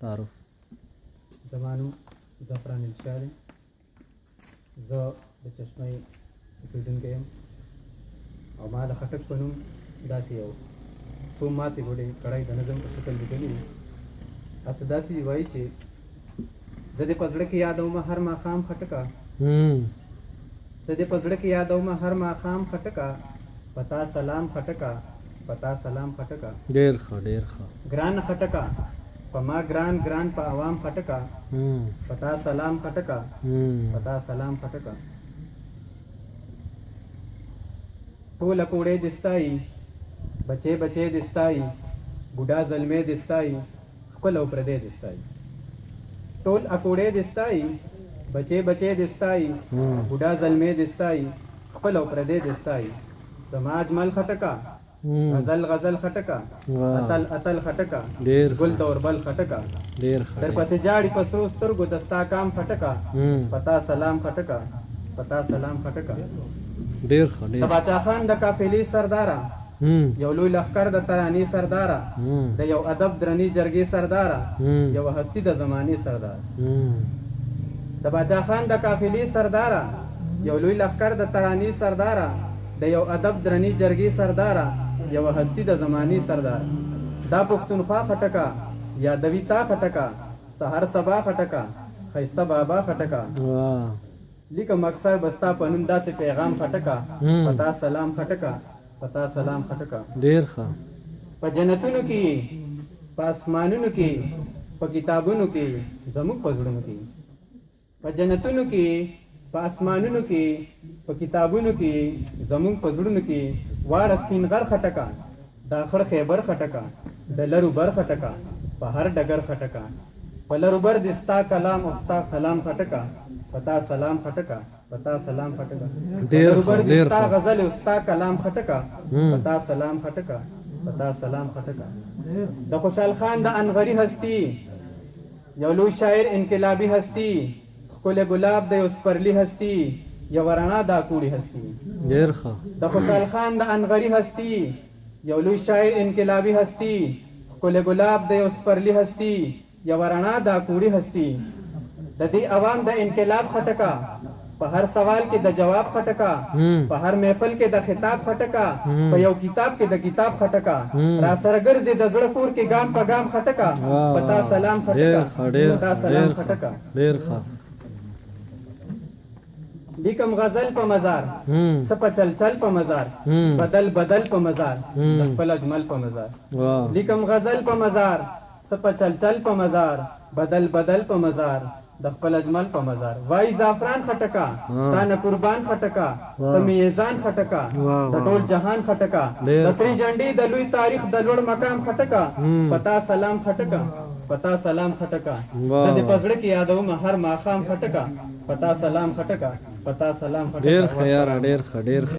تعارف. زما نوم زعفران الشاه دی. زه د چشمې اوسېدونکی یم او ما د خټک په نوم داسې یو څو ماتې ګوډې کړای د نظم په شکل لیکلي دي. هسې داسې وایي چې زه دې په زړه کې یادوم هر ماښام خټکه، زه دې په زړه کې یادوم هر ماښام خټکه، پتا سلام خټکه، پتا سلام خټکه. ډېر ښه ډېر ښه. ګران خټکه په ما ګران ګران په عوام خټکه، پتا سلام خټکه، پتا سلام خټکه. ټول کوړې دستای بچې بچې دستای بوډا زلمې دستای خپل او پردې دستای. ټول اکوړې دستای بچې بچې دستای بوډا زلمې دستای خپل او پردې دستای. زما اجمل خټکه، غزل غزل خټکه، اتل اتل خټکه، ګل دوربل خټکه. در پسې جاړي په سرو سترګو دستا کام خټکه، پتا سلام خټکه، پتا سلام خټکه. ډېر ښه ډېر. د باچا خان د قافلې سرداره، یو لوی لښکر د ترانې سرداره، د یو ادب درنې جرګې سرداره، یو هستی د زمانې سرداره. د باچا خان د قافلې سرداره، یو لوی لښکر د ترانې سرداره، د یو ادب درنې جرګې سرداره، یو هستی د زمانې سرداره. دا پښتونخوا خټکه یادوي تا خټکه، سحر سبا خټکه، ښایسته بابا خټکه. لیکم اکثر بستا په نوم داسې پیغام خټکه، پتا سلام خټکه، پتا سلام خټکه. ډېر ښه. په جنتونو کې په اسمانونو کې په کتابونو کې زموږ په زړونو کې، په جنتونو کې په اسمانونو کې په کتابونو کې زموږ په زړونو کې. واړه سپین غر خټکه، دا خړ خیبر خټکه، د لرو بر خټکه، په هر ډګر خټکه. په لرو بر د ستا کلام او ستا کلام خټکه، پتا سلام خټکه، پتا سلام خټکه. ډېر ښه ډېر ستا ښه. غزل او ستا کلام خټکه، پتا سلام خټکه، پتا سلام خټکه. د خوشحال خان د انغري هستی، یو لوی شاعر انقلابي هستی، ښکلی ګلاب د یو سپرلي هستی، یو رڼا دا کوړي هستی. ډېر ښه. د خوشحال خان د انغري هستی، یو لوی شاعر انقلابي هستی، ښکلی ګلاب د یو سپرلي هستی، یو رڼا دا کوړي هستی. د دې عوام د انقلاب خټکه، په هر سوال کې د جواب خټکه، په هر محفل کې د خطاب خټکه، په یو کتاب کې د کتاب خټکه. را سره ګرځي د زړه کور کې ګام په ګام خټکه، پتا سلام خټکه، پتا سلام خټکه. ډېر ښه. لیکم غزل په مزار، سپه چل چل په مزار، بدل بدل په مزار، خپل اجمل په مزار. لیکم غزل په مزار، سپه چل چل په مزار، بدل بدل په مزار، د خپل اجمل په مزار. وای زعفران خټکه، تانه قربان خټکه، ته میزان خټکه، د ټول جهان خټکه، د سری جنډې د لوی تاریخ د لوړ مقام خټکه، پتا سلام خټکه، پتا سلام خټکه. زه دې په زړه کې یادوم هر ماښام خټکه، پتا سلام خټکه، پتا سلام خټکه. ډېر ښه یاره ډېر ښه ډېر ښه.